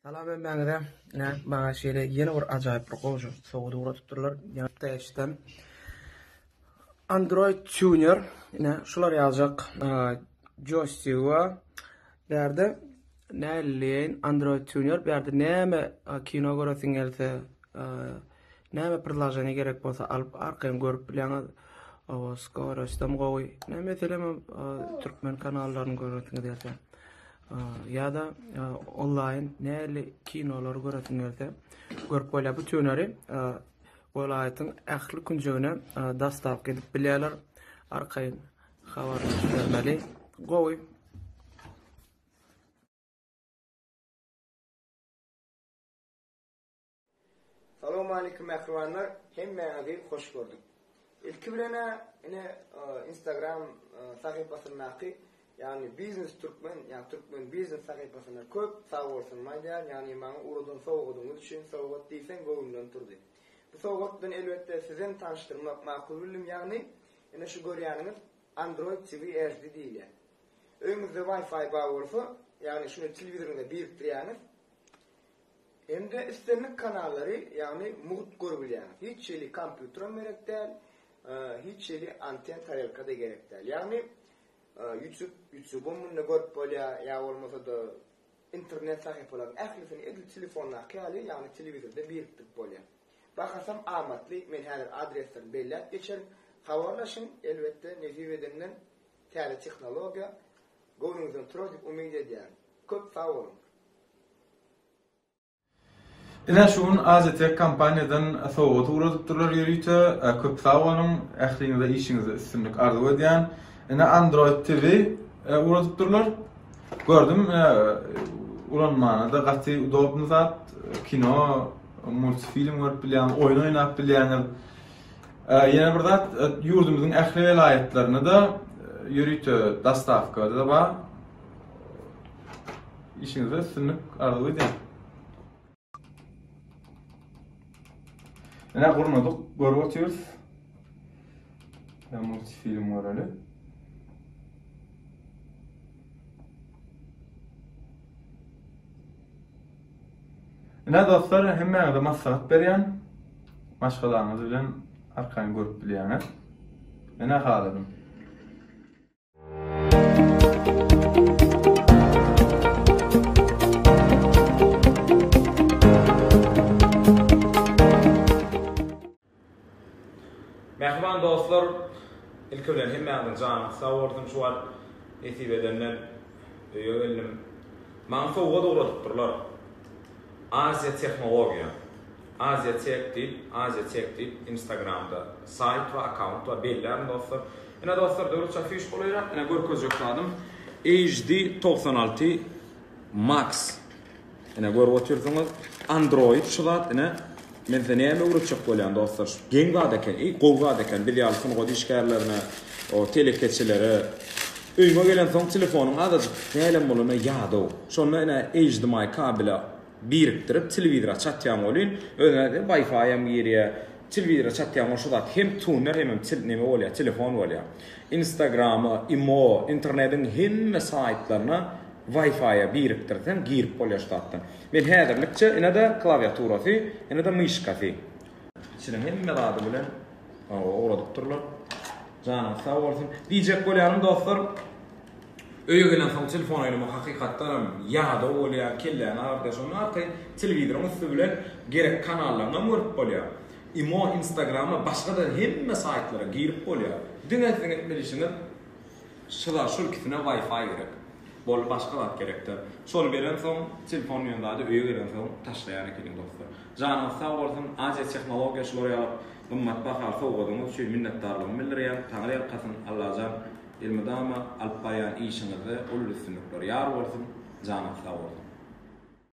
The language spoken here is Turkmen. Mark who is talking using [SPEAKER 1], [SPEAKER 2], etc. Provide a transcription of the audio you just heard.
[SPEAKER 1] Salam ben Mäňde. Bana şeýle ýene bir ajaýyp bir gowy soňda uratdypdyrlar. Ýa-da eşden Android Tuner, şular ýazjak. Joystick'a berde näleýin Android Tuner berde näme kino göresiň gelse, näme prilażany gerek bolsa alyp arkadan görüp bilýäňiz. Skorostam gowy. Meselem türkmen kanallaryny göresiň gelse. Ya da online näli kinolar göretiňerde görüp bolýar bu tüneri welaýatyň ähli künjegine dastap edip bilýärler arkaýyn habar bermeli gowy.
[SPEAKER 2] Salamu aleykum ähliwanlar, hemmeňizi hoş gördük. İlki bilene Instagram sahypasyny yani Business Türkmen, yani Türkmen Business sahypasyna köp sağ bolsun maýlar, yani maňa uradan sowgadyňyz üçin sowgat diýsen göwünden turdy. Bu sowgatdan elbetde sizen tanıştırmak makul bilim, yani şu görýäniňiz Android TV HD diýilýär. Öňüňizde Wi-Fi bar bolsa, yani şunu telewizorda biriktirýäňiz. Hem de istenlik kanallary, yani muht görebilýäňiz. Hiç şeýle kompýuter gerek däl, hiç şeýle anten tarelkada gerek däl. Yani YouTube'un ne görüp bolýar, ya bolmasa da internet sahypalarynyn ählisini edil telefonla kyýaly, yani telewizorda biriktirip bolýar. Bakasam amatly, men häzir adreslerini belläp geçerim. Habarlaşyň, elbetde nesip edenden täze tehnologiýa göwnüňizden turar diýip umyt edýär. Köp sag bolun.
[SPEAKER 3] Şuň AZT kampaniýadan sowgat uradypdyrlar ýörüýte, köp sag bolun, ähliňizde işiňizde üstünlik arzu edýän. Android TV uradypdyrlar. Gördüm, ulanmana da gaty udobny zat, kino, multfilm görüp bilýän, oýun oýnap bilýänler. Ýene bir zat ýurdumyzyň ähli welaýatlaryna da ýörüýte, dastavkada da bar. İşiňizde üstünlik arzu edýän. Gurmadyk, görüp otyrys. Multfilm göreli. Dostlar, hemmeňize maslahat berýän, maşgalaryňyz bilen arkaň görüp bilýäňiz. Haladym.
[SPEAKER 4] Merhaban dostlar, ilki bilen hemmeňize janyň sag bolsun, şu an etip edenler ýögelim. Maňa sowgat uradypdyrlar. Azia Teknologiya, Azia Tech dip Instagram'da sayt ve account ve bellerim dostlar. Dostlar dörtçe afiş bolýar. Görkezjekdim. HD 96 Max. Görüp otyrsyňyz Android şulat. Men näme urutjak bolýan dostlar. Geň gada eken, gowgada eken bilýär sunugy işgärlerine, o telekeçilere öýüňe gelen soň telefonuň adadyk näle bolany ýa-da. Şonu HDMI kabela biriktirip telewizora çatýan bolýan. Öňe Wi-Fi-ýam girýär. Telewizora çatýan şulat hem tuner hem neme bolýar, telefon bolýar. Instagram, Imo, internetin hemme saytlaryna Wi-Fi-ýa biriktirsen girip bolýar şulatdan. Men häzirlikçe de klawiaturasy, de myşkasy. Şeýle hemme zady bilen uradypdyrlar. Janyň sag bolsun. Diýjek bolýanym dostlar, öýe gelen soň telefon oýnama hakykatdan ýa-da bolýar, kellen arda şonu arka telewizoryň üstü bilen gerek kanallarna görüp bolýar. Imo, Instagrama, başga da hemme saytlara girip bolýar. Diňeňiň etmelişini şular şulkitine Wi-Fi gerek. Bol başga zat gerekdir. Şol beren soň telefon ýönünde öýe gelen soň taşlaýar eken dostlar. Janyň sag bolsun, Azia Teknologiya şolary alyp ümmet bakar sowgadyňyz üçin minnetdarlygym bildirýär. Taňry ýarkasyn Allahyň ilmidama alyp barýan işiňizde ul üstünlikler ýar bolsun. Janyň sag bolsun.